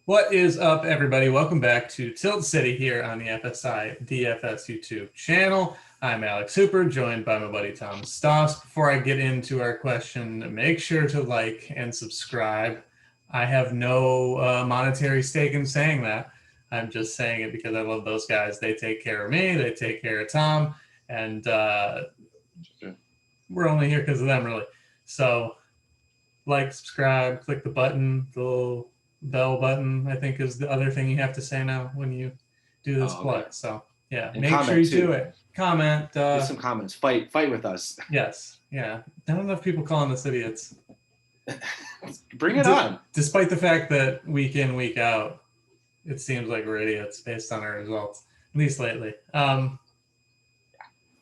What is up, everybody? Welcome back to Tilt City here on the FSI DFS YouTube channel. I'm Alex Hooper, joined by my buddy Tom Stoss. Before I get into our question, make sure to like and subscribe. I have no monetary stake in saying that. I'm just saying it because I love those guys. They take care of me, they take care of Tom, and we're only here because of them, really. So, like, subscribe, click the button, the little bell button, I think is the other thing you have to say now when you do this plug. Okay. So yeah, and make sure you too. do it. Comment. Leave some comments. Fight with us. Yes. Yeah. Not enough people calling us idiots. Bring it on. Despite the fact that week in, week out, it seems like we're idiots based on our results, at least lately.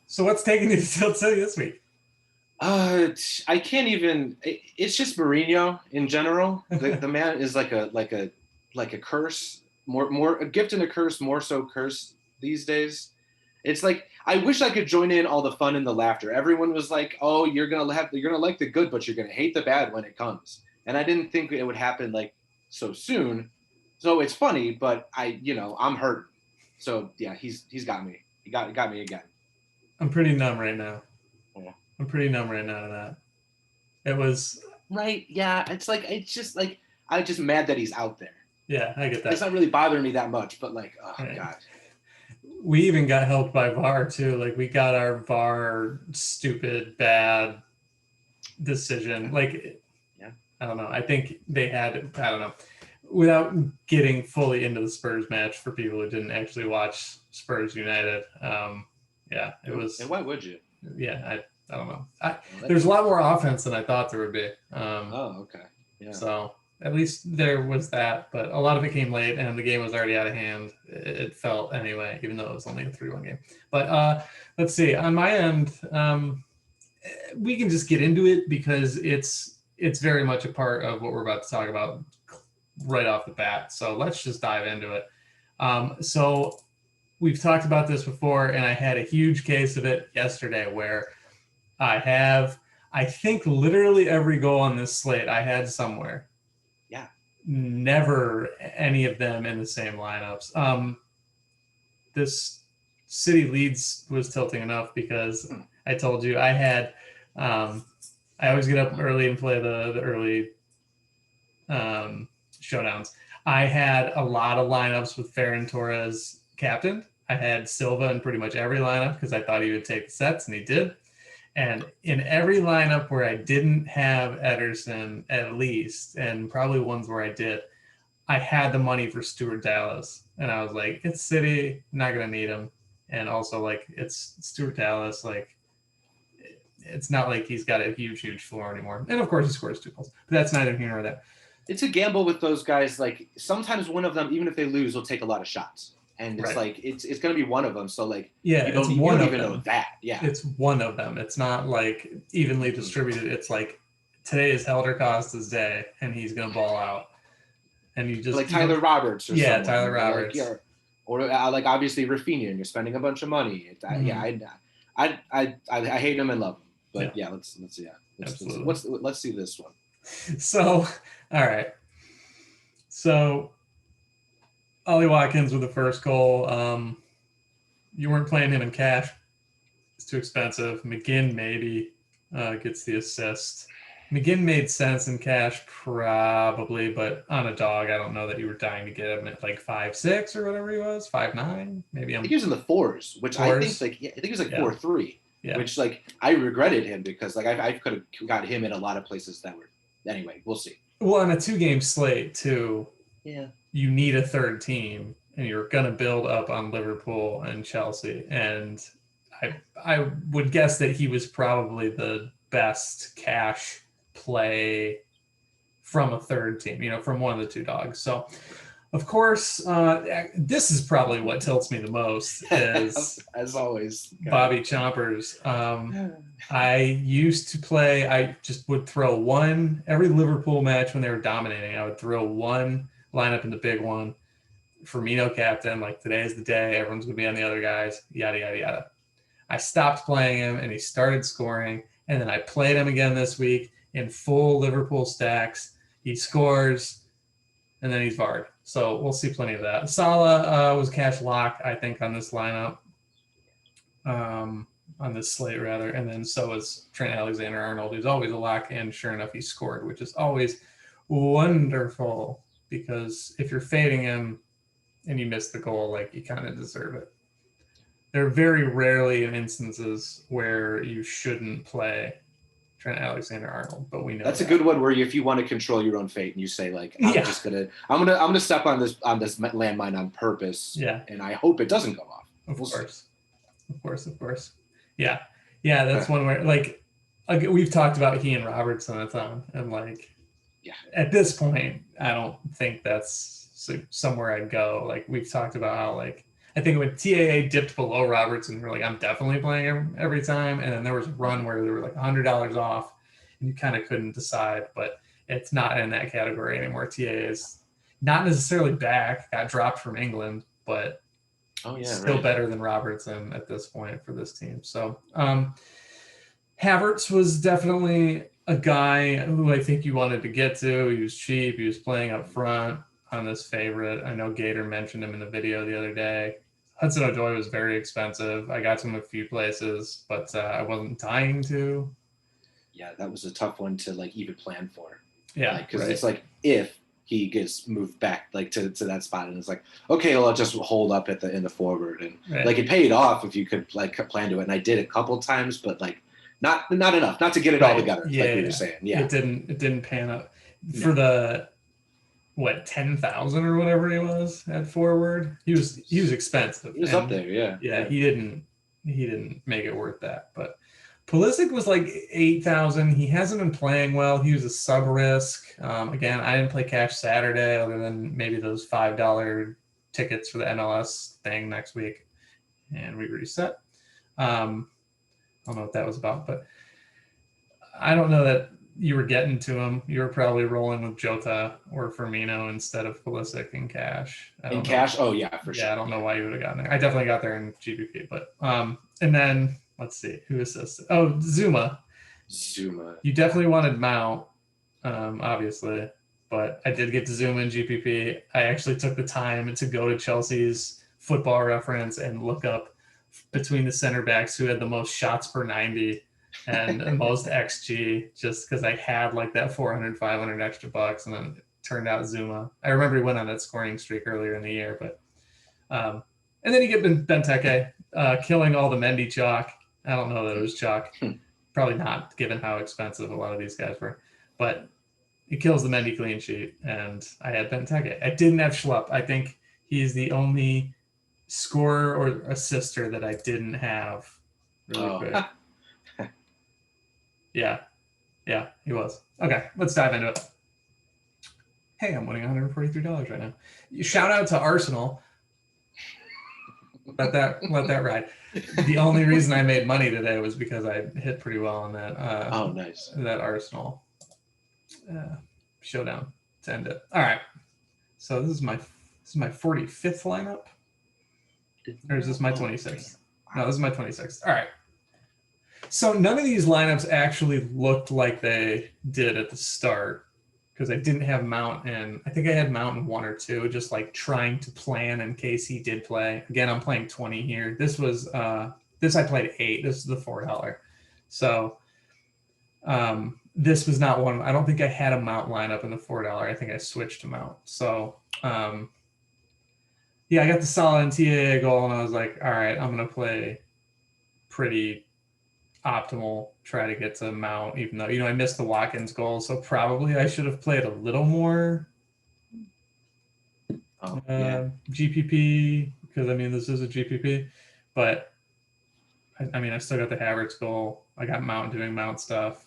So what's taking you to Tilt City this week? I can't even. It's just Mourinho in general. The man is like a curse. More a gift and a curse. More so curse these days. It's like I wish I could join in all the fun and the laughter. Everyone was like, "Oh, you're gonna like the good, but you're gonna hate the bad when it comes." And I didn't think it would happen like so soon. So it's funny, but I'm hurt. So yeah, he's got me. He got me again. I'm pretty numb right now. Yeah. I'm pretty numb right now to that. It was right. Yeah, it's just like I'm just mad that he's out there. Yeah, I get that. It's not really bothering me that much, but like, oh right. God. We even got helped by VAR too. Like we got our VAR stupid bad decision. Like, yeah, I don't know. I think they had. I don't know. Without getting fully into the Spurs match for people who didn't actually watch Spurs United, yeah, it was. And why would you? Yeah, I don't know. There's a lot more offense than I thought there would be. Okay. Yeah. So at least there was that, but a lot of it came late, and the game was already out of hand. It felt anyway, even though it was only a 3-1 game. But let's see. On my end, we can just get into it because it's very much a part of what we're about to talk about right off the bat. So let's just dive into it. So we've talked about this before, and I had a huge case of it yesterday where I think literally every goal on this slate I had somewhere. Yeah. Never any of them in the same lineups. This City Leeds was tilting enough because I told you I had, I always get up early and play the early showdowns. I had a lot of lineups with Ferran Torres captained. I had Silva in pretty much every lineup because I thought he would take the sets, and he did. And in every lineup where I didn't have Ederson, at least, and probably ones where I did, I had the money for Stuart Dallas. And I was like, it's City, not going to need him. And also, like, it's Stuart Dallas. Like, it's not like he's got a huge floor anymore. And, of course, he scores 2 goals. But that's neither here nor there. It's a gamble with those guys. Like, sometimes one of them, even if they lose, will take a lot of shots. And it's right. Like it's going to be one of them. So like yeah, you don't even know that. Yeah, it's one of them. It's not like evenly distributed. It's like today is Heldercost's day, and he's going to ball out. And you just like Tyler Roberts or someone. Tyler Roberts, like, or like obviously Rafinha, and you're spending a bunch of money. Yeah, I hate him and love him. But yeah, let's see this one. So all right, so. Ollie Watkins with the first goal. You weren't playing him in cash. It's too expensive. McGinn maybe gets the assist. McGinn made sense in cash probably, but on a dog, I don't know that you were dying to get him at like 5'6" or whatever he was, 5'9". Maybe I think he was in the 4s, which I think I think he was like 4'3", which like I regretted him because like I could have got him in a lot of places that were. Anyway, we'll see. Well, on a 2-game slate too. Yeah. You need a third team, and you're going to build up on Liverpool and Chelsea. And I would guess that he was probably the best cash play from a third team, from one of the 2 dogs. So, of course, this is probably what tilts me the most is, as always, Bobby Chompers. I used to play, I just would throw every Liverpool match when they were dominating, I would throw one lineup in the big one. Firmino captain, like today is the day, everyone's gonna be on the other guys, yada yada yada. I stopped playing him and he started scoring, and then I played him again this week in full Liverpool stacks. He scores, and then he's VAR'd. So we'll see plenty of that. Salah was cash lock, I think, on this lineup, on this slate rather, and then so was Trent Alexander-Arnold, who's always a lock, and sure enough, he scored, which is always wonderful because if you're fading him and you miss the goal, like you kind of deserve it. There are very rarely instances where you shouldn't play Trent Alexander-Arnold, but we know that's a good one where if you want to control your own fate and you say like, I'm gonna step on this landmine on purpose, and I hope it doesn't go off. Of course. Yeah. That's one where like we've talked about he and Robertson a ton, and like, at this point, I don't think that's somewhere I'd go. Like we've talked about how like I think when TAA dipped below Robertson, we're like, I'm definitely playing him every time. And then there was a run where they were like $100 off and you kind of couldn't decide, but it's not in that category anymore. TAA is not necessarily back, got dropped from England, but still better than Robertson at this point for this team. So Havertz was definitely a guy who I think you wanted to get to. He was cheap. He was playing up front on this favorite. I know Gator mentioned him in the video the other day. Hudson-Odoi was very expensive. I got to him a few places, but I wasn't dying to. Yeah, that was a tough one to like even plan for. Yeah, because it's like if he gets moved back like to that spot, and it's like, okay, well, I'll just hold up in the forward, and like it paid off if you could like plan to it. And I did a couple times, but like not enough, not to get it all together. Like we were saying, it didn't pan out for the 10,000 or whatever he was at forward. He was expensive. He was up there, yeah. He didn't make it worth that. But Pulisic was like 8,000. He hasn't been playing well. He was a sub risk. Again, I didn't play cash Saturday other than maybe those $5 tickets for the MLS thing next week, and we reset. I don't know what that was about, but I don't know that you were getting to him. You were probably rolling with Jota or Firmino instead of Pulisic in cash. Cash? Oh, yeah, for sure. Yeah, I don't know why you would have gotten there. I definitely got there in GPP, but and then let's see who assisted. Oh, Zuma. You definitely wanted Mount, obviously, but I did get to Zuma in GPP. I actually took the time to go to Chelsea's Football Reference and look up between the center backs who had the most shots per 90 and the most XG, just because I had like that 400, 500 extra bucks, and then it turned out Zuma. I remember he went on that scoring streak earlier in the year, but and then you get Benteke killing all the Mendy chalk. I don't know that it was chalk. Probably not, given how expensive a lot of these guys were. But he kills the Mendy clean sheet, and I had Benteke. I didn't have Schlupp. I think he's the only scorer or assister that I didn't have really quick. Yeah, he was. Okay, let's dive into it. Hey, I'm winning $143 right now. Shout out to Arsenal. Let that ride. The only reason I made money today was because I hit pretty well on that. Nice. That Arsenal showdown to end it. All right. So this is my 45th lineup, or is this my 26th? No, this is my 26th. All right. So none of these lineups actually looked like they did at the start because I didn't have Mount in. I think I had Mount in one or two, just like trying to plan in case he did play. Again, I'm playing 20 here. This was this I played 8. This is the $4. So this was not one. I don't think I had a Mount lineup in the $4. I think I switched to Mount. So I got the Salah and TAA goal, and I was like, all right, I'm gonna play pretty optimal, try to get to Mount, even though I missed the Watkins goal, so probably I should have played a little more GPP, because this is a GPP, but I still got the Havertz goal. I got Mount doing Mount stuff.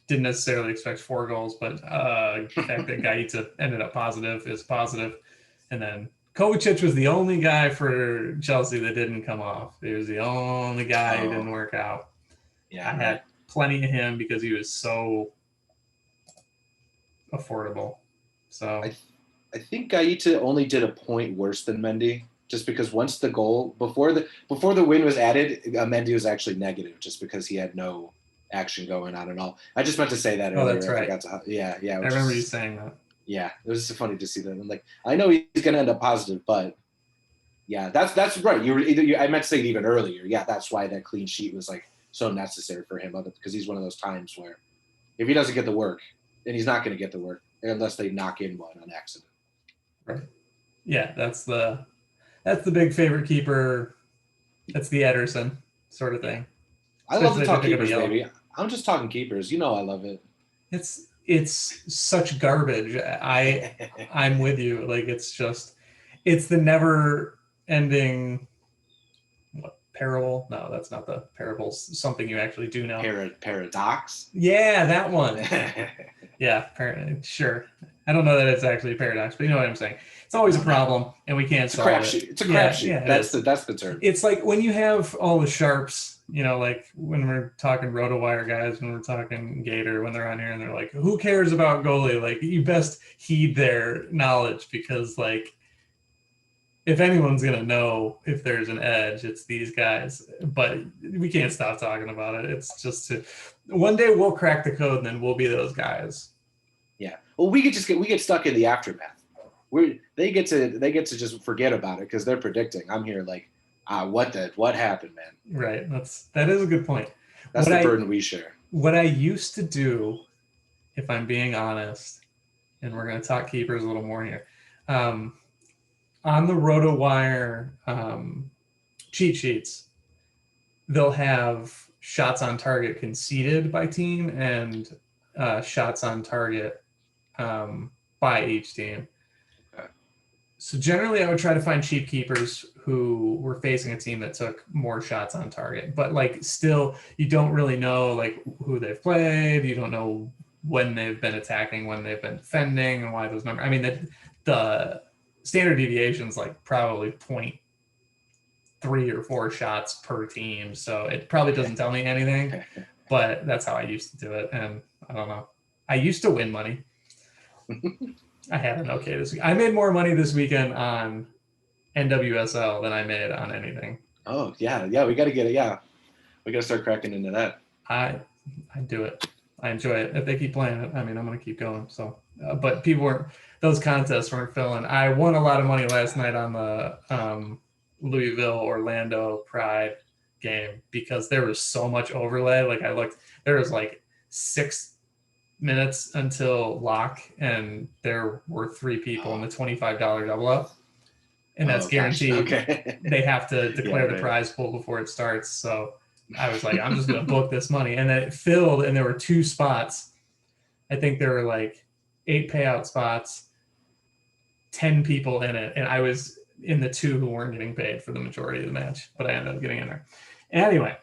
Didn't necessarily expect 4 goals, but the fact that Gaita ended up positive is positive. And then Kovacic was the only guy for Chelsea that didn't come off. He was the only guy who didn't work out. Yeah, I had plenty of him because he was so affordable. So I think Gaita only did a point worse than Mendy, just because once the goal before the win was added, Mendy was actually negative just because he had no action going on at all. I just meant to say that earlier. Oh, that's right. I remember you saying that. Yeah, it was just funny to see that. I'm like, I know he's going to end up positive, but yeah, that's right. I meant to say it even earlier. Yeah, that's why that clean sheet was like so necessary for him, because he's one of those times where if he doesn't get the work, then he's not going to get the work unless they knock in one on accident. Right. Yeah, that's the big favorite keeper. That's the Ederson sort of thing. I love to Especially if they talk pick up a keepers, yellow. baby. I'm just talking keepers. You know I love it. It's such garbage. I'm with you. Like it's the never ending what parable? No, that's not the parables. Something you actually do know. Paradox. Yeah, that one. Yeah, sure. I don't know that it's actually a paradox, but you know what I'm saying. It's always a problem, and we can't solve it. It's a crapshoot. Yeah, that's the term. It's like when you have all the sharps, like when we're talking RotoWire guys, when we're talking Gator, when they're on here and they're like, "Who cares about goalie?" Like, you best heed their knowledge, because like, if anyone's gonna know if there's an edge, it's these guys. But we can't stop talking about it. It's just one day we'll crack the code, and then we'll be those guys. Yeah. Well, we get stuck in the aftermath. They get to just forget about it because they're predicting. I'm here like, what happened, man? Right. That is a good point. That's the burden we share. What I used to do, if I'm being honest, and we're going to talk keepers a little more here, on the RotoWire cheat sheets, they'll have shots on target conceded by team and shots on target by each team. Okay. So generally, I would try to find cheap keepers who were facing a team that took more shots on target. But like, still, you don't really know like who they've played. You don't know when they've been attacking, when they've been defending, and why those numbers. I mean, the standard deviation is like probably 0.3 or 4 shots per team. So it probably doesn't tell me anything. But that's how I used to do it, and I don't know. I used to win money. I had an okay this week. I made more money this weekend on NWSL than I made on anything. Oh yeah, we got to get it. Yeah, we got to start cracking into that. I do it. I enjoy it. If they keep playing it, I mean, I'm gonna keep going. So, but those contests weren't filling. I won a lot of money last night on the Louisville Orlando Pride game because there was so much overlay. Like, I looked, there was like 6 minutes until lock, and there were 3 people in the $25 double up, and that's guaranteed. Okay. They have to declare the prize pool before it starts. So I was like, I'm just gonna book this money, and then it filled, and there were 2 spots. I think there were like 8 payout spots, 10 people in it, and I was in the 2 who weren't getting paid for the majority of the match, but I ended up getting in there. Anyway.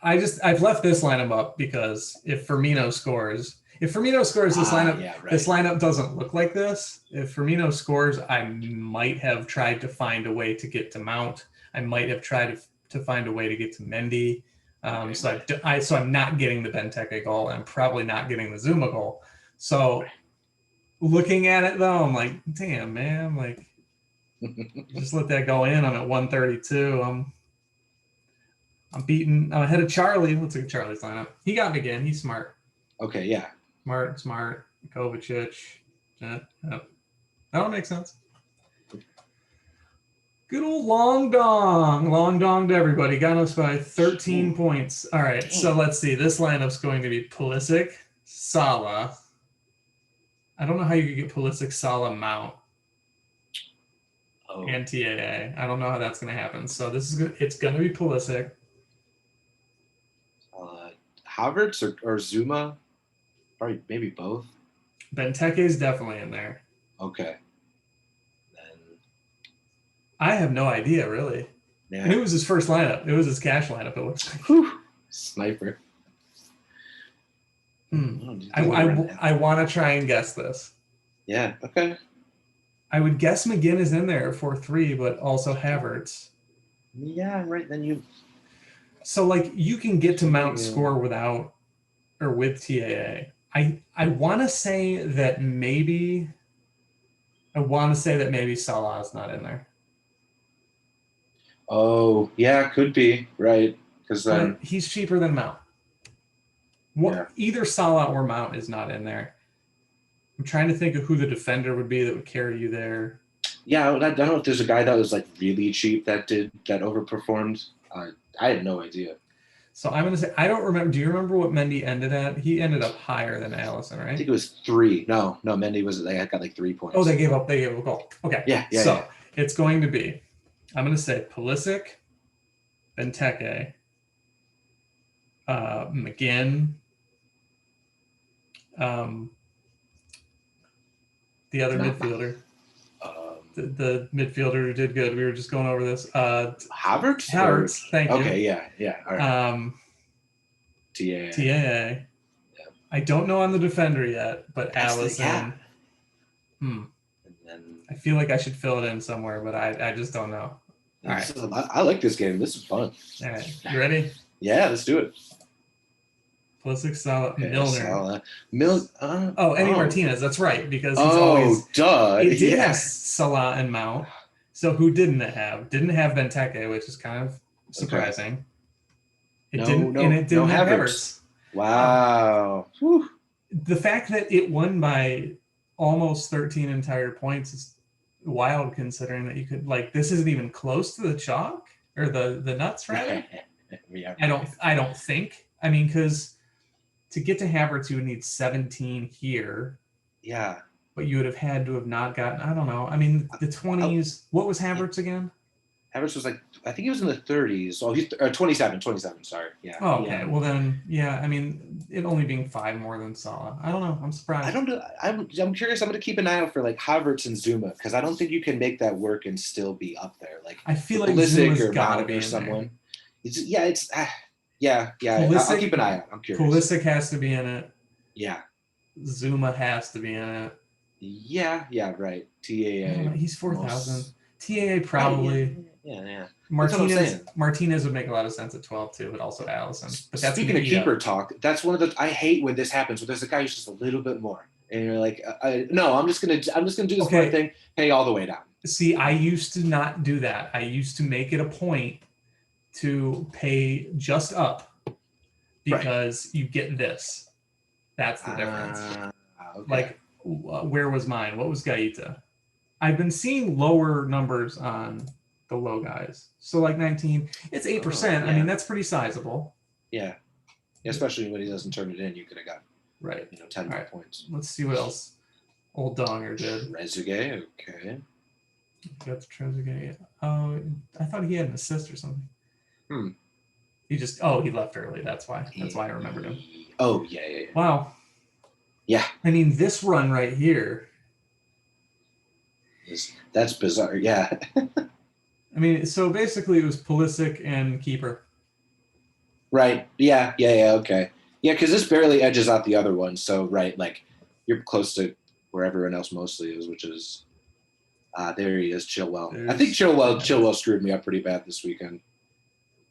I've left this lineup up because if Firmino scores, this lineup, this lineup doesn't look like this. If Firmino scores, I might have tried to find a way to get to Mount. I might have tried to find a way to get to Mendy. So I'm not getting the Benteke goal. I'm probably not getting the Zuma goal. So looking at it though, I'm like, damn, man, like just let that go in. I'm at 132. I'm ahead of Charlie. Let's look at Charlie's lineup. He got me again. He's smart. Okay, yeah. Smart. Kovacic. That all makes sense. Good old long dong to everybody. Got us by 13 points. All right, so let's see. This lineup's going to be Pulisic, Salah. I don't know how you could get Pulisic, Salah, Mount, and TAA. I don't know how that's going to happen. So it's going to be Pulisic. Havertz or Zuma? Probably, maybe both. Benteke is definitely in there. Okay. Then I have no idea, really. Yeah. And it was his first lineup. It was his cash lineup, it looks like. Whew. Sniper. I want to try and guess this. Yeah, okay. I would guess McGinn is in there for 3, but also Havertz. Yeah, right. Then you... So, like, you can get to Mount score without or with TAA. I want to say that maybe Salah is not in there. Oh, yeah, could be, right. Because then he's cheaper than Mount. Either Salah or Mount is not in there. I'm trying to think of who the defender would be that would carry you there. Yeah, I don't know if there's a guy that was like really cheap that overperformed. I had no idea. So I'm going to say, I don't remember. Do you remember what Mendy ended at? He ended up higher than Allison, I right? think it was 3. No, Mendy was, they got like 3 points. Oh, they gave up a goal. Okay. Yeah. So it's going to be, I'm going to say Pulisic, Benteke, McGinn, the other midfielder. The midfielder who did good. We were just going over this. Havertz? Thank you. Okay, yeah. All right. TAA. Yeah. I don't know on the defender yet, but Allison. And then, I feel like I should fill it in somewhere, but I just don't know. All right. I like this game. This is fun. All right. You ready? Yeah, let's do it. Pulisic, Salah, Milner. Martinez. That's right, because he's always. Duh. It did have Salah and Mount. So who didn't it have? Didn't have Benteke, which is kind of surprising. Okay. It didn't have Havertz. Wow. The fact that it won by almost 13 entire points is wild, considering that you could this isn't even close to the chalk or the nuts, rather. Yeah. I don't think. I mean, because to get to Havertz, you would need 17 here. Yeah. But you would have had to have not gotten, I don't know. I mean, the 20s. What was Havertz again? Havertz was I think he was in the 30s. Oh, he's 27, sorry. Yeah. Oh, okay. Well, then, yeah, I mean, it only being 5 more than Salah. I don't know. I'm surprised. I don't know. I'm curious. I'm going to keep an eye out for Havertz and Zuma, because I don't think you can make that work and still be up there. I feel like Pulisic Zuma's got to be or someone. Yeah. Pulisic, I'll keep an eye out. I'm curious. Pulisic has to be in it. Yeah. Zuma has to be in it. Yeah, right. TAA. He's 4,000. TAA probably. Yeah. Martinez would make a lot of sense at 12 too, but also Allison. But that's speaking of keeper talk, that's one of the, I hate when this happens. When there's a guy who's just a little bit more, and you're like, no, I'm just gonna do this smart thing, pay all the way down. See, I used to not do that. I used to make it a point to pay just up because you get this. That's the difference. Okay. Where was mine? What was Gaeta? I've been seeing lower numbers on the low guys. So 19, it's 8%. I mean, that's pretty sizable. Yeah. Especially when he doesn't turn it in, you could have got 10 more points. Let's see what else Old Donger did. Trezeguet, okay. Got the Trezeguet. Oh, I thought he had an assist or something. He left early. That's why I remembered him. Oh, yeah. Wow. Yeah. I mean, this run right here. That's bizarre, yeah. I mean, so basically it was Pulisic and keeper. Right. Yeah, okay. Yeah, because this barely edges out the other one. So, you're close to where everyone else mostly is, which is, there he is, Chilwell. I think Chilwell screwed me up pretty bad this weekend.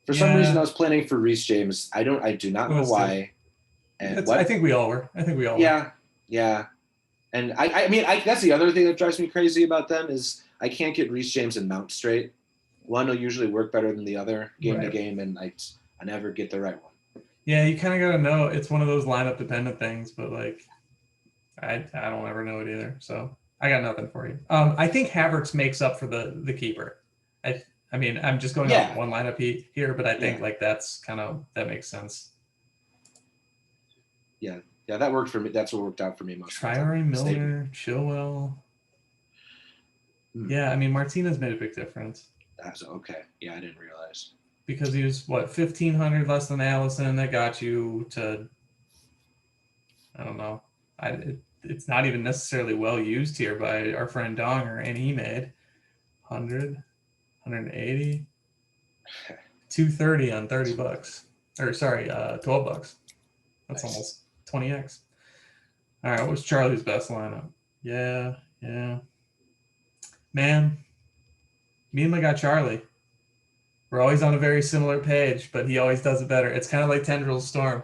For some reason, I was planning for Reece James. I do not know why. And I think we all were. Yeah. And I mean, that's the other thing that drives me crazy about them is I can't get Reece James and Mount straight. One will usually work better than the other game to game, and I never get the right one. Yeah, you kind of got to know. It's one of those lineup dependent things, but I don't ever know it either. So I got nothing for you. I think Havertz makes up for the keeper. I mean, I'm just going off one lineup here, but I think that's that makes sense. Yeah, that worked for me. That's what worked out for me most. Traore, Milner, Chilwell. Yeah, I mean, Martinez made a big difference. That's okay. Yeah, I didn't realize. Because he was, 1,500 less than Allison. That got you to, I don't know. It's not even necessarily well used here by our friend Donger, and he made 100, 180, 230 on $30. Or sorry, $12. That's almost 20x. All right, what was Charlie's best lineup? Yeah. Man, me and my guy Charlie, we're always on a very similar page, but he always does it better. It's kind of like Tendril Storm.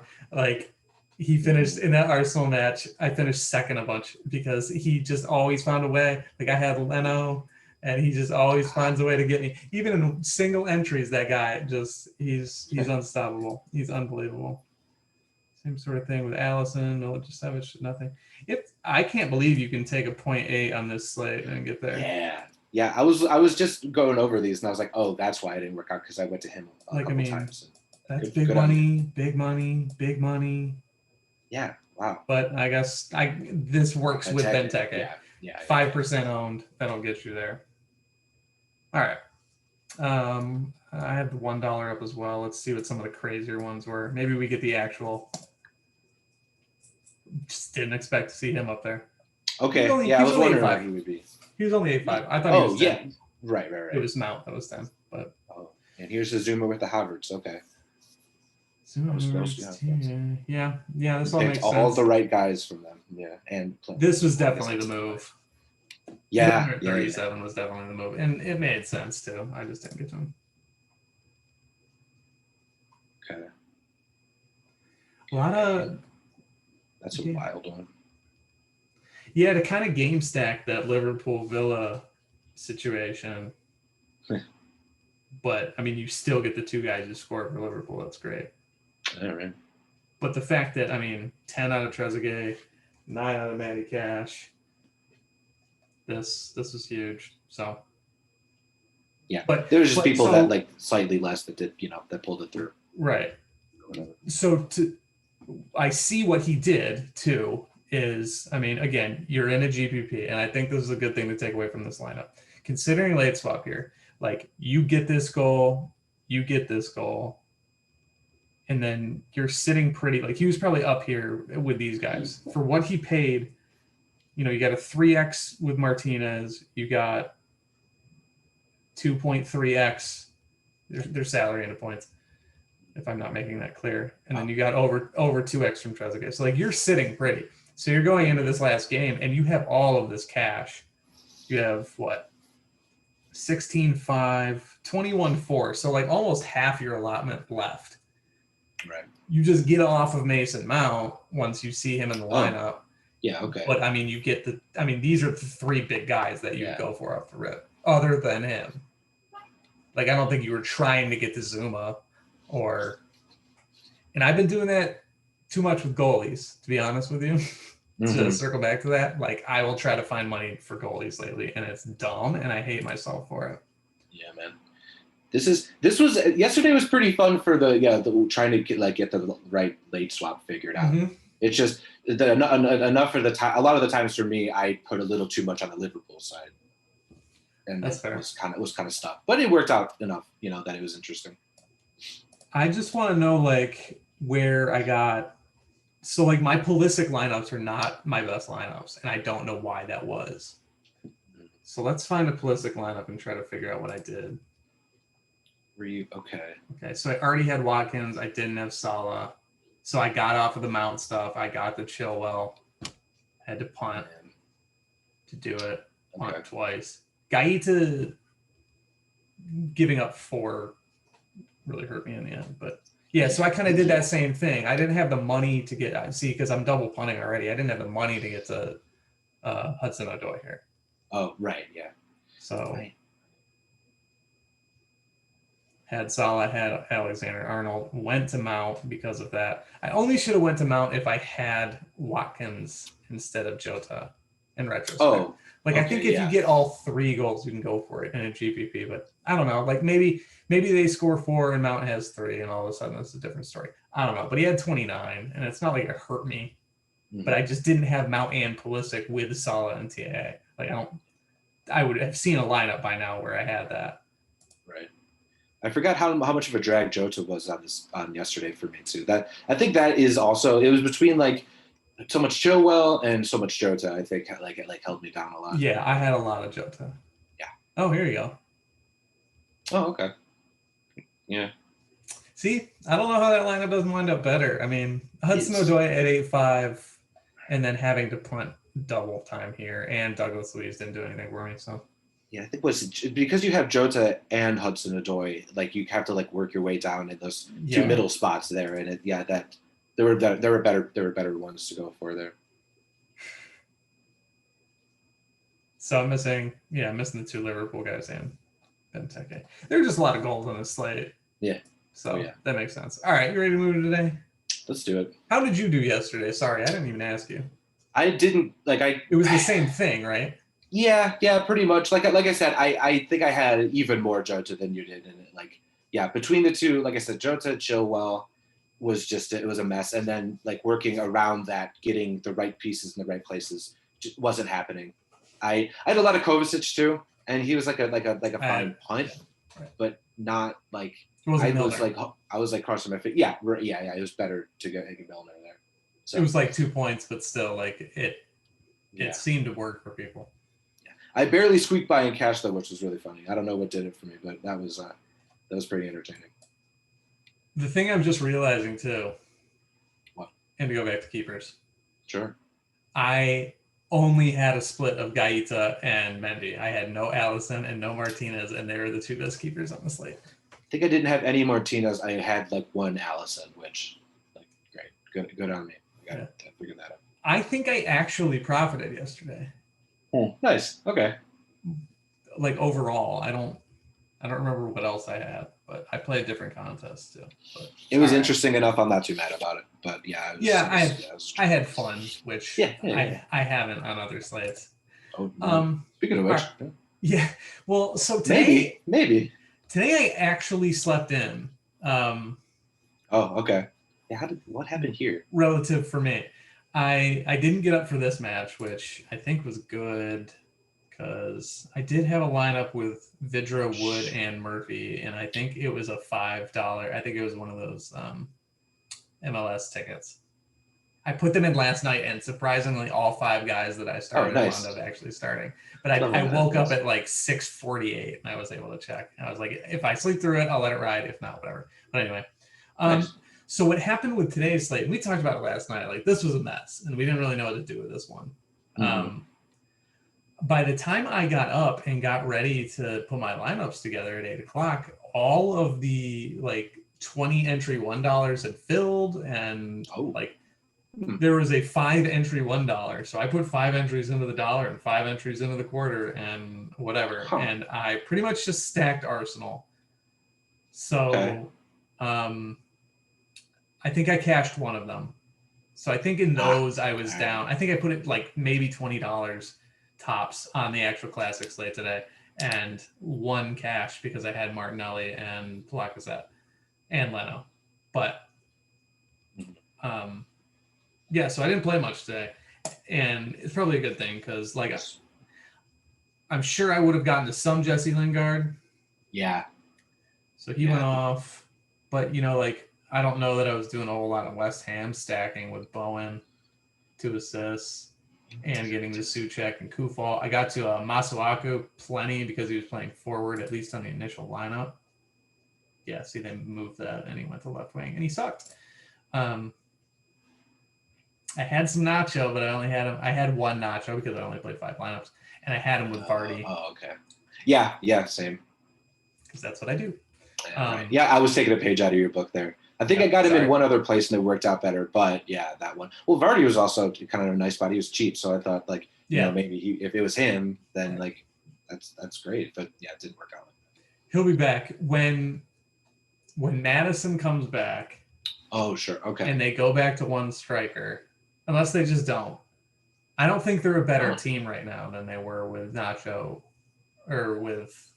He finished in that Arsenal match. I finished second a bunch because he just always found a way. I had Leno, and he just always finds a way to get me. Even in single entries, that guy he's unstoppable. He's unbelievable. Same sort of thing with Allison. Milicevic, nothing. I can't believe you can take a 0.8 on this slate and get there. Yeah. I was just going over these, and I was like, oh, that's why I didn't work out, because I went to him a couple times. That's big money, big money, big money. Yeah. Wow. But I guess this works with Benteke. Yeah. 5% owned. That'll get you there. All right. I have the $1 up as well. Let's see what some of the crazier ones were. Maybe we get the actual. Just didn't expect to see him up there. Okay. I was wondering how he would be. He was only 8.5. I thought he was 10. Right. It was Mount that was 10. But and here's the Zuma with the Havertz. Okay. Yeah. This all makes sense. All the right guys from them. Yeah, and this was definitely the move. Yeah, 37 was definitely the move, and it made sense too. I just didn't get to him. Okay. A lot of. That's a wild one. Yeah, to kind of game stack that Liverpool Villa situation. But I mean, you still get the two guys who score for Liverpool. That's great. All right. But the fact that 10 out of Trezeguet, 9 out of Matty Cash. This is huge. So. Yeah, but there was just people that like slightly less that did that pulled it through. Right. So I see what he did too. Is again, you're in a GPP, and I think this is a good thing to take away from this lineup. Considering late swap here, like you get this goal, and then you're sitting pretty. Like he was probably up here with these guys for what he paid. You got a 3x with Martinez. You got 2.3x their salary into points, if I'm not making that clear. And then you got over 2x from Trezeguet. So like you're sitting pretty. So you're going into this last game and you have all of this cash. You have what? 16.5, 21.4. So like almost half your allotment left. Right. You just get off of Mason Mount once you see him in the lineup. Yeah, okay. But you get these are the three big guys that you go for off the rip, other than him. Like I don't think you were trying to get to Zuma and I've been doing that too much with goalies, to be honest with you. To circle back to that, like I will try to find money for goalies lately, and it's dumb, and I hate myself for it. Yeah, man. Yesterday was pretty fun for the trying to get the right late swap figured out. Mm-hmm. It's just enough for the time. A lot of the times for me, I put a little too much on the Liverpool side, and that's fair. It was kind of stuff, but it worked out enough, that it was interesting. I just want to know like where I got. So like my Pulisic lineups are not my best lineups, and I don't know why that was. So let's find a Pulisic lineup and try to figure out what I did. Were you okay? Okay, so I already had Watkins. I didn't have Salah. So I got off of the Mount stuff. I got the Chilwell. Had to punt to do it. Punt twice. Gaeta giving up 4 really hurt me in the end, but. Yeah, so I kind of did that same thing. I didn't have the money to get because I'm double punting already. I didn't have the money to get to Hudson-Odoi here. Oh, right, yeah. So had Salah, had Alexander-Arnold, went to Mount because of that. I only should have went to Mount if I had Watkins instead of Jota in retrospect. Oh, I think if you get all 3 goals, you can go for it in a GPP. But I don't know. Like maybe they score 4 and Mount has 3, and all of a sudden it's a different story. I don't know. But he had 29, and it's not like it hurt me. Mm-hmm. But I just didn't have Mount and Pulisic with Salah and TAA. Like I would have seen a lineup by now where I had that. Right. I forgot how much of a drag Jota was on yesterday for me too. That I think that is also it was between like so much Chilwell and so much Jota. I think it held me down a lot. Yeah, I had a lot of Jota. Yeah. Oh, here you go. Oh, okay. Yeah. See, I don't know how that lineup doesn't wind up better. Hudson-Odoi at 8.5, and then having to punt double time here, and Douglas Luiz didn't do anything for me. So. Yeah, I think because you have Jota and Hudson-Odoi, like you have to work your way down in those 2 middle spots there, and that there were better ones to go for there. So I'm missing the 2 Liverpool guys and Benteke. There are just a lot of goals on the slate. Yeah. So that makes sense. All right, you ready to move today? Let's do it. How did you do yesterday? Sorry, I didn't even ask you. I didn't like I. It was the same thing, right? Yeah, pretty much. Like I said, I think I had even more Jota than you did, and like between the two, like I said, Jota Chilwell was it was a mess, and then like working around that, getting the right pieces in the right places just wasn't happening. I had a lot of Kovacic too, and he was like a fine punt, but not like I was like crossing my feet. Yeah, it was better to get Milner there. So it was like 2 points, but still, like it seemed to work for people. Yeah. I barely squeaked by in cash though, which was really funny. I don't know what did it for me, but that was pretty entertaining. The thing I'm just realizing too, what? And to go back to keepers. Sure. I only had a split of Gaeta and Mendy. I had no Allison and no Martinez, and they were the two best keepers on the slate. I think I didn't have any Martinez. I had like one Allison, which like great, good on me. I got to figure that out. I think I actually profited yesterday. Nice. Okay. Like overall, I don't remember what else I had, but I played different contests too. But, it was interesting enough. I'm not too mad about it, but I had fun, which I haven't on other slates. Oh, no. Speaking of which, well, so today maybe today I actually slept in. Oh, okay. Yeah, what happened here? Relative for me, I didn't get up for this match, which I think was good. Because I did have a lineup with Vidra, Wood, and Murphy, and I think it was a $5. I think it was one of those MLS tickets. I put them in last night, and surprisingly, all 5 guys that I started wound up actually starting. But I woke up at like 6:48, and I was able to check. I was like, if I sleep through it, I'll let it ride. If not, whatever. But anyway. So what happened with today's slate, and we talked about it last night, like this was a mess, and we didn't really know what to do with this one. Mm-hmm. By the time I got up and got ready to put my lineups together at 8 o'clock, all of the like 20 entry $1 had filled, and there was a 5 entry $1. So I put 5 entries into the dollar and 5 entries into the quarter and whatever. And I pretty much just stacked Arsenal. So I think I cashed one of them. So I think in those I was down. I think I put it like maybe $20 tops on the actual classic slate today, and 1 cash because I had Martinelli and Lacazette and Leno. But so I didn't play much today, and it's probably a good thing because like I'm sure I would have gotten to some Jesse Lingard. Yeah. So he went off, but like I don't know that I was doing a whole lot of West Ham stacking with Bowen, 2 assists. And getting to Souček and Kufal. I got to Masuaku plenty because he was playing forward, at least on the initial lineup. Yeah, see, they moved that, and he went to left wing, and he sucked. I had some Nacho, but I had 1 Nacho because I only played 5 lineups, and I had him with Vardy. Oh, okay. Yeah, same. Because that's what I do. I was taking a page out of your book there. I think I got him in one other place and it worked out better, but that one. Well, Vardy was also kind of a nice spot. He was cheap, so I thought maybe if it was him, then like that's great. But it didn't work out. He'll be back when Madison comes back. Oh, sure, okay. And they go back to 1 striker, unless they just don't. I don't think they're a better team right now than they were with Nacho or with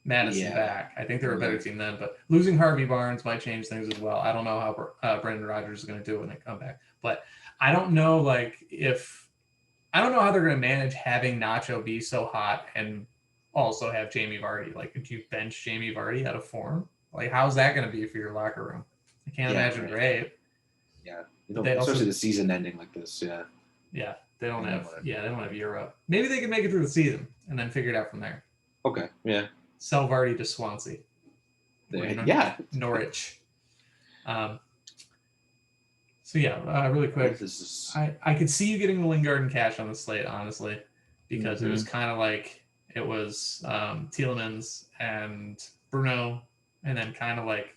Madison back. I think they're a better team then, but losing Harvey Barnes might change things as well. I don't know how Brendan Rodgers is going to do it when they come back, but I don't know how they're going to manage having Nacho be so hot and also have Jamie Vardy. Like, if you bench Jamie Vardy out of form, like how's that going to be for your locker room? I can't imagine great. Yeah, especially the season ending like this. Yeah, they don't have Europe. Maybe they can make it through the season and then figure it out from there. Okay, yeah. Sell Vardy to Swansea. Norwich. Really quick. I could see you getting the Lingard and cash on the slate, honestly, because it was kind of like it was Tielemans and Bruno, and then kind of like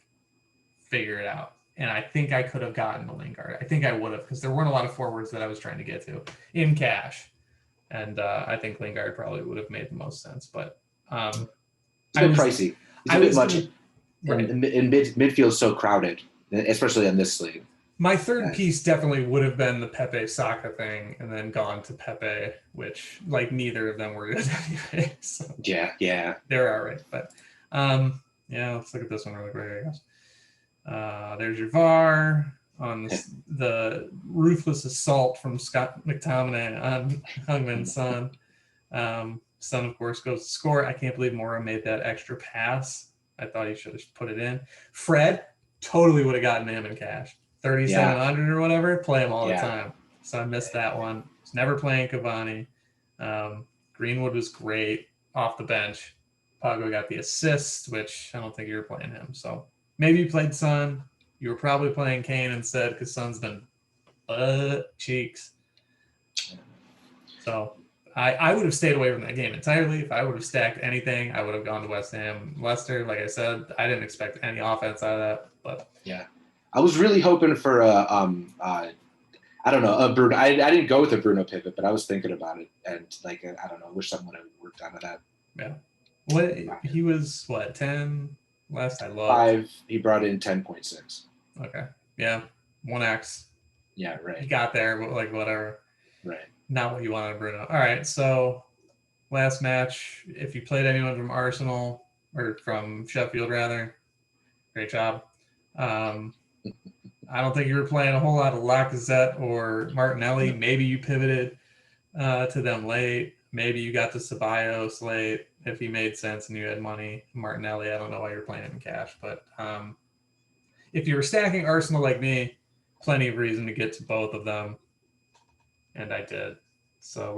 figure it out. And I think I could have gotten the Lingard. I think I would have, because there weren't a lot of forwards that I was trying to get to in cash. And I think Lingard probably would have made the most sense. But it's a bit pricey. It's a bit much. Right. In midfield's so crowded, especially on this slate. My third Nice. piece definitely would have been the Pepe Saka thing, and then gone to Pepe, which like neither of them were good anyway. So Yeah. they're all right. But yeah, let's look at this one really quick, I guess. There's your VAR on the ruthless assault from Scott McTominay on Heung-min Son. Son, of course, goes to score. I can't believe Mora made that extra pass. I thought he should have put it in. Fred totally would have gotten him in cash. 3,700 or whatever. Play him all the time. So I missed that one. Was never playing Cavani. Greenwood was great off the bench. Pago got the assist, which I don't think you were playing him. So maybe you played Son. You were probably playing Kane instead because Son's been cheeks. So I would have stayed away from that game entirely. If I would have stacked anything, I would have gone to West Ham. Leicester, like I said, I didn't expect any offense out of that. But yeah, I was really hoping for I don't know, Bruno. I didn't go with a Bruno pivot, but I was thinking about it, and like I don't know, I wish someone would have worked out of that. Yeah, what he was 10 last I looked. 5. He brought in 10.6. Okay, yeah, 1x. Yeah, right. He got there, but like whatever. Right. Not what you wanted, Bruno. All right, so last match. If you played anyone from Arsenal or from Sheffield, rather, great job. I don't think you were playing a whole lot of Lacazette or Martinelli. Maybe you pivoted to them late. Maybe you got to Ceballos late if he made sense and you had money. Martinelli, I don't know why you're playing him in cash, but if you were stacking Arsenal like me, plenty of reason to get to both of them, and I did. So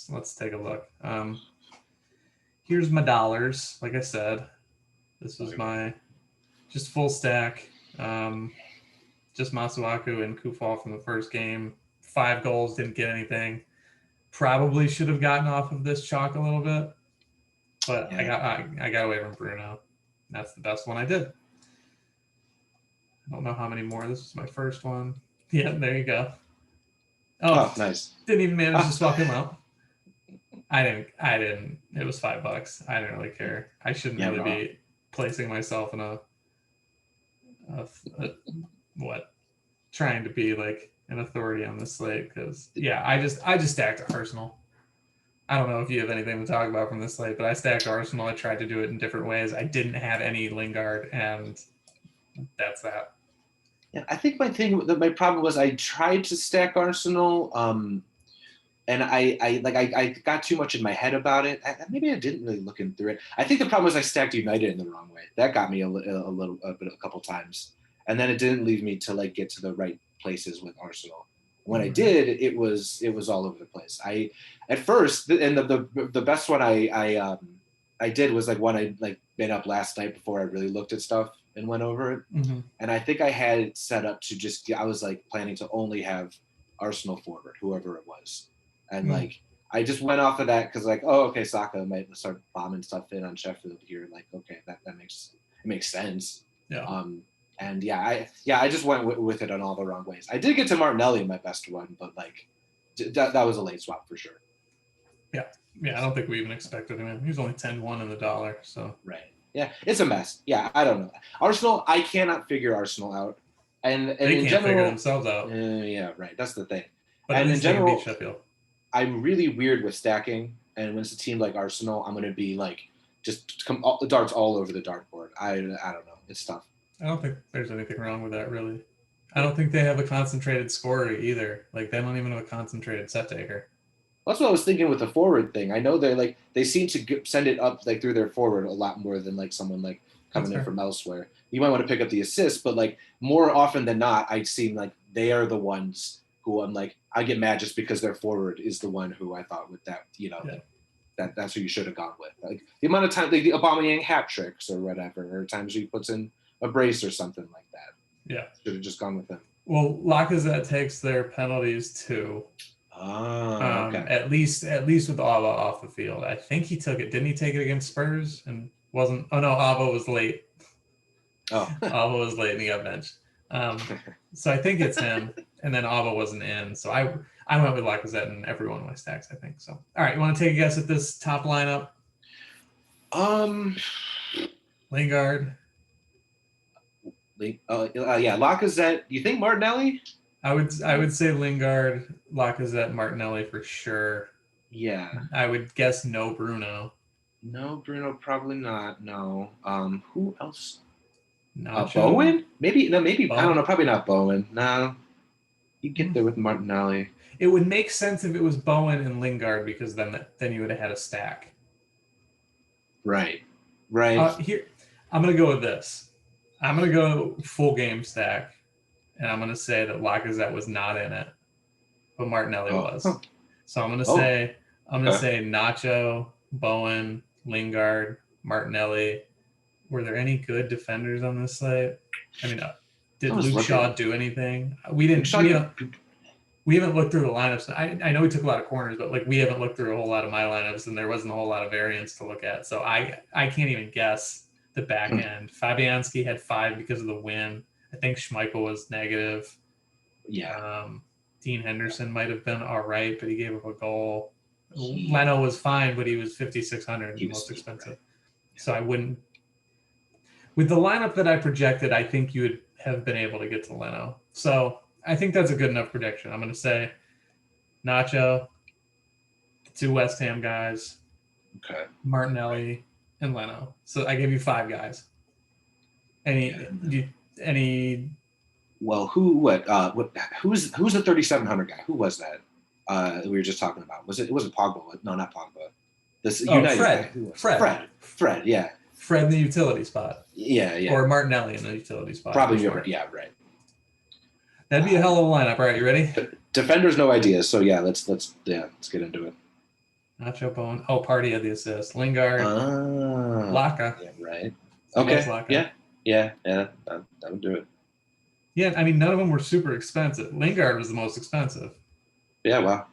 let's take a look. Here's my dollars. Like I said, this was my just full stack. Just Masuaku and Kufal from the first game. 5 goals, didn't get anything. Probably should have gotten off of this chalk a little bit, but yeah. I got away from Bruno. That's the best one I did. I don't know how many more. This was my first one. Yeah, there you go. Oh nice. Didn't even manage to swap him out. I didn't. It was $5. I didn't really care. I shouldn't really be placing myself in a trying to be like an authority on this slate because I just stacked Arsenal. I don't know if you have anything to talk about from this slate, but I stacked Arsenal. I tried to do it in different ways. I didn't have any Lingard, and that's that. Yeah, I think my problem was I tried to stack Arsenal, and I got too much in my head about it. Maybe I didn't really look through it. I think the problem was I stacked United in the wrong way. That got me a couple times, and then it didn't leave me to like get to the right places with Arsenal. When I did, it was all over the place. At first, and the best one I did was like one I like been up last night before I really looked at stuff and went over it. Mm-hmm. And I think I had it set up to just I was like planning to only have Arsenal forward, whoever it was. And like I just went off of that because like, oh, okay, Saka might start bombing stuff in on Sheffield here. Like, okay, that makes sense. Yeah. And I just went with it on all the wrong ways. I did get to Martinelli in my best one, but like that was a late swap for sure. Yeah, I don't think we even expected him. He was only 10-1 in the dollar, so right. Yeah, it's a mess. Yeah, I don't know. Arsenal, I cannot figure Arsenal out, and they in can't general, figure themselves out. Yeah, right. That's the thing. But and in general, beat Sheffield. I'm really weird with stacking, and when it's a team like Arsenal, I'm going to be like just darts all over the dartboard. I don't know. It's tough. I don't think there's anything wrong with that, really. I don't think they have a concentrated scorer either. Like, they don't even have a concentrated set taker. That's what I was thinking with the forward thing. I know they seem to send it up like through their forward a lot more than like someone like coming in from elsewhere. You might want to pick up the assist, but like more often than not, I seem like they are the ones who I'm like, I get mad just because their forward is the one who I thought with that, that's who you should have gone with. Like the amount of time, like the Aubameyang hat tricks or whatever, or times he puts in a brace or something like that. Yeah. Should have just gone with him. Well, Lacazette takes their penalties too. Okay. At least with Ava off the field. I think he took it. Didn't he take it against Spurs and wasn't? Oh no, Ava was late. Oh, Ava was late and he got benched. So I think it's him. And then Ava wasn't in. So I went with Lacazette in every one of my stacks, I think. So all right, you want to take a guess at this top lineup? Lingard. Lacazette. You think Martinelli? I would say Lingard, Lacazette, Martinelli for sure. Yeah. I would guess no Bruno. No, Bruno, probably not. No. Who else? Nacho? Bowen? Maybe. No, maybe. Bowen? I don't know. Probably not Bowen. No. You get there with Martinelli. It would make sense if it was Bowen and Lingard because then you would have had a stack. Right. Here, I'm gonna go with this. I'm gonna go full game stack, and I'm gonna say that Lacazette was not in it, but Martinelli was. So I'm gonna say Nacho, Bowen, Lingard, Martinelli. Were there any good defenders on this slate? I mean, did Luke Shaw do anything? We didn't. We haven't looked through the lineups. I know we took a lot of corners, but like we haven't looked through a whole lot of my lineups, and there wasn't a whole lot of variance to look at. So I can't even guess the back end. Fabianski had 5 because of the win. I think Schmeichel was negative. Yeah. Dean Henderson might have been all right, but he gave up a goal. Leno was fine, but he was 5,600, the most expensive. Right. So I wouldn't. With the lineup that I projected, I think you would have been able to get to Leno. So I think that's a good enough prediction. I'm going to say Nacho, the 2 West Ham guys, Martinelli, and Leno. So I gave you 5 guys. Any? Well, who's the 3,700 guy? Who was that? We were just talking about. It wasn't Pogba? No, not Pogba. This United Fred. Guy. Fred. Yeah. Fred in the utility spot. Yeah. Or Martinelli in the utility spot. Probably. Yeah. Right. That'd be a hell of a lineup. All right, you ready? Defenders, no ideas. So yeah, let's get into it. Nacho, Bowen. Oh, Party had the assist. Lingard. Laka. Yeah, right. Okay. Laka. Yeah. That would do it. Yeah, I mean, none of them were super expensive. Lingard was the most expensive. Yeah, wow.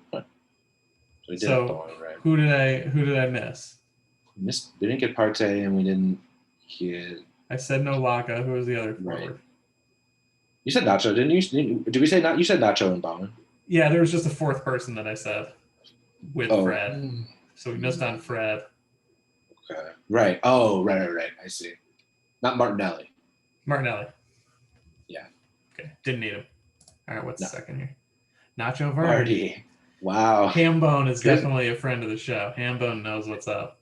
So who did I miss? We didn't get Partey, and we didn't get. I said no Laka. Who was the other forward? Right. You said Nacho, didn't you? Did we say not? You said Nacho and Bowen. Yeah, there was just a 4th person that I said with Fred. So we missed on Fred. Okay. Right. Oh, right. I see. Not Martinelli. Yeah. Okay. Didn't need him. All right. What's the second here? Nacho Vardy. Wow. Hambone is definitely a friend of the show. Hambone knows what's up.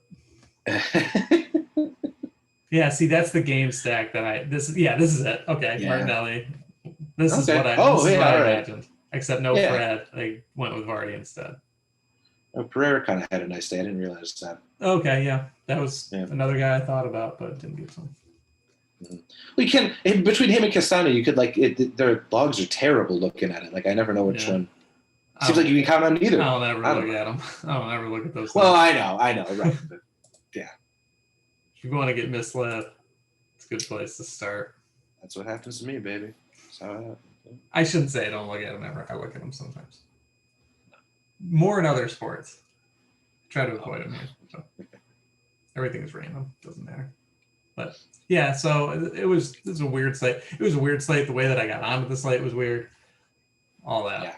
Yeah. See, that's the game stack that this is it. Okay. Yeah. Martinelli. This is what I imagined. Except no Fred. They went with Vardy instead. Pereira kind of had a nice day. I didn't realize that. Okay, yeah. That was another guy I thought about, but didn't get some. We can, between him and Castano, you could their logs are terrible looking at it. Like I never know which one. Seems like you can count on either. I'll never look at them. I'll never look at those. Well, I know, right. But, yeah. If you want to get misled, it's a good place to start. That's what happens to me, baby. So I shouldn't say I don't look at them ever. I look at them sometimes. More in other sports. Try to avoid them here. So. Everything is random. Doesn't matter. But yeah, so it was a weird slate. It was a weird slate. The way that I got onto the slate was weird. All that. Yeah.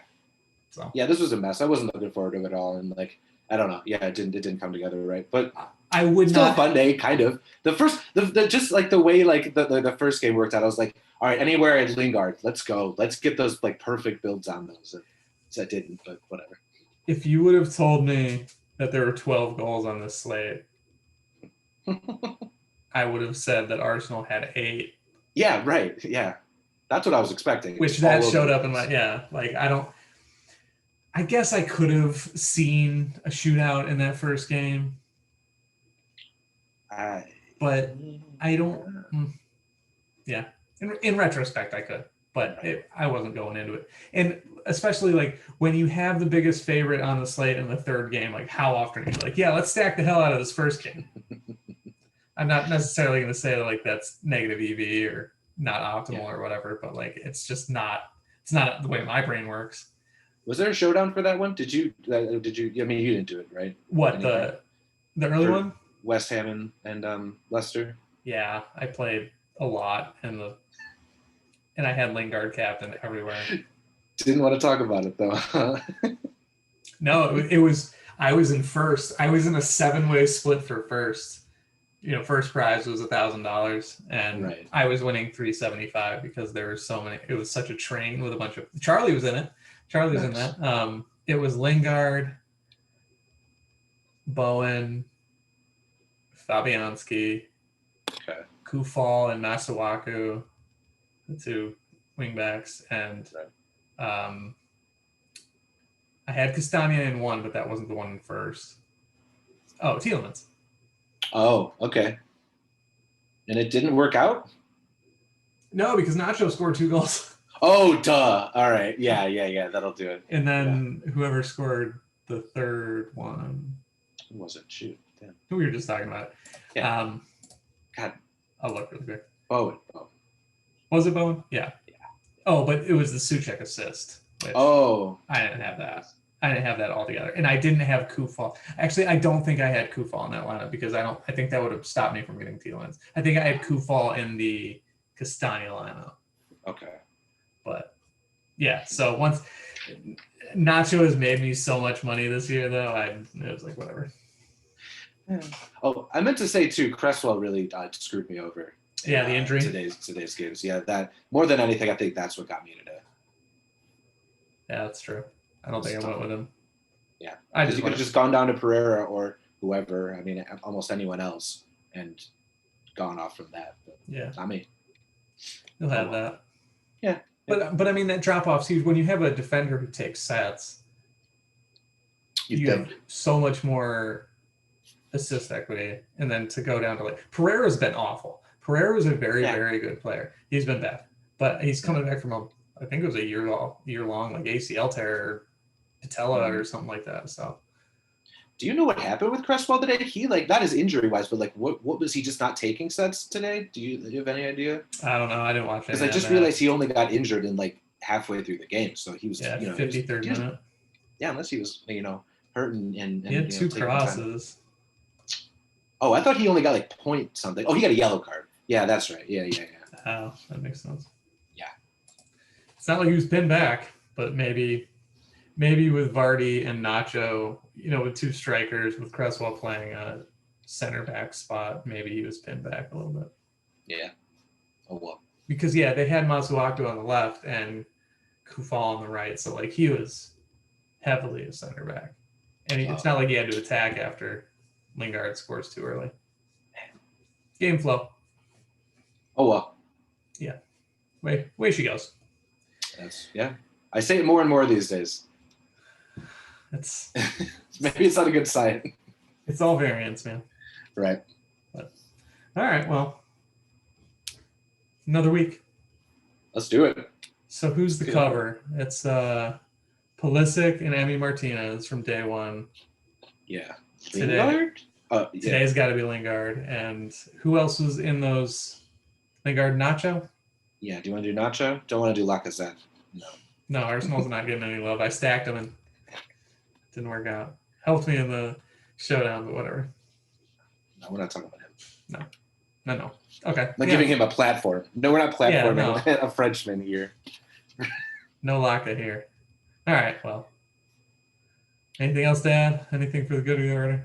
So yeah, this was a mess. I wasn't looking forward to it at all, and I don't know. Yeah, it didn't come together right. But I would still a fun day, kind of. The first, just like the way the first game worked out, I was like, all right, anywhere at Lingard, let's go. Let's get those perfect builds on those. So I didn't, but whatever. If you would have told me that there were 12 goals on this slate, I would have said that Arsenal had 8. Yeah, right. Yeah. That's what I was expecting. Which that showed up in my, I guess I could have seen a shootout in that first game. But I don't, yeah. In retrospect, I could, but I wasn't going into it. And especially when you have the biggest favorite on the slate in the third game, how often are you let's stack the hell out of this first game. I'm not necessarily going to say that that's negative EV or not optimal or whatever, but it's just not. It's not the way my brain works. Was there a showdown for that one? Did you? I mean, you didn't do it, right? What the early one? West Ham and Leicester. Yeah, I played a lot and I had Lingard captain everywhere. Didn't want to talk about it though. No, it was. I was in first. I was in a 7-way split for first. first prize was $1,000, and Right. I was winning $375 because there were so many. It was such a train with a bunch of. Charlie was in it. Charlie was in Nice. that. It was Lingard, Bowen, Fabianski, Okay. Kufal, and Masuaku, the two wingbacks, and I had Castagna in one, but that wasn't the one in first. Oh, Tielemans. Oh, okay. And it didn't work out? No, because Nacho scored 2 goals. Oh, duh. All right. Yeah. That'll do it. And then whoever scored the third one. Who was it? Shoot. Damn. We were just talking about it. Yeah. God. I'll look really quick. Bowen. Was it Bowen? Yeah. Oh, but it was the Suchek assist. Oh. I didn't have that. I didn't have that altogether. And I didn't have Kufal. Actually, I don't think I had Kufal in that lineup because I think that would have stopped me from getting Tielemans. I think I had Kufal in the Castagna lineup. Okay. But yeah, so once Nacho has made me so much money this year, though, it was like whatever. Oh, I meant to say too, Cresswell really screwed me over. Yeah, the injury. Today's games. Yeah, that more than anything, I think that's what got me today. Yeah, that's true. I don't think I went with him. Yeah, I you could have just gone down to Pereira or whoever. I mean, almost anyone else, and gone off from that. But yeah, not me. You'll have that. Yeah. But I mean, that drop off's huge. When you have a defender who takes sets, you have so much more assist equity, and then to go down to like Pereira's been awful. Pereira was a very very good player. He's been bad, but he's coming back from I think it was a year long like ACL tear, or patella or something like that. So, do you know what happened with Cresswell today? He not his injury wise, but what was he just not taking sets today? Do you have any idea? I don't know. I didn't watch it because I just realized he only got injured in halfway through the game, so he was 53rd minute. Yeah, unless he was hurt and he had 2 crosses. Oh, I thought he only got point something. Oh, he got a yellow card. Yeah, that's right. Yeah. Oh, that makes sense. Yeah. It's not like he was pinned back, but maybe with Vardy and Nacho, with 2 strikers, with Cresswell playing a center back spot, maybe he was pinned back a little bit. Yeah. Oh, well. Because, they had Masuaku on the left and Kufal on the right, so, he was heavily a center back. And it's not like he had to attack after Lingard scores too early. Game flow. Oh, well. Yeah. Way she goes. I say it more and more these days. It's maybe it's not a good sign. It's all variance, man. Right. But all right, well, another week. Let's do it. So who's the cover? It's Pulisic and Emi Martinez from day one. Yeah. Lingard? Today's got to be Lingard. And who else was in those? Lingard, Nacho? Yeah. Do you want to do Nacho? Don't want to do Lacazette. No, Arsenal's not getting any love. I stacked them and didn't work out. Helped me in the showdown, but whatever. No, we're not talking about him. No. Okay. Not giving him a platform. No, we're not platforming a Frenchman here. No Laka here. All right, well. Anything else to add? Anything for the good of the order?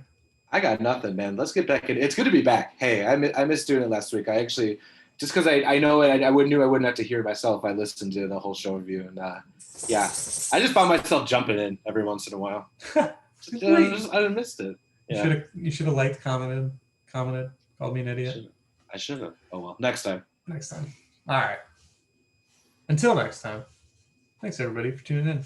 I got nothing, man. Let's get back in. It's good to be back. Hey, I missed doing it last week. I actually, just because I know it, I knew I wouldn't have to hear it myself. I listened to the whole show review, and I just found myself jumping in every once in a while. I missed it. Yeah. You should have liked, commented, called me an idiot. I should have. Oh well, next time. All right. Until next time. Thanks everybody for tuning in.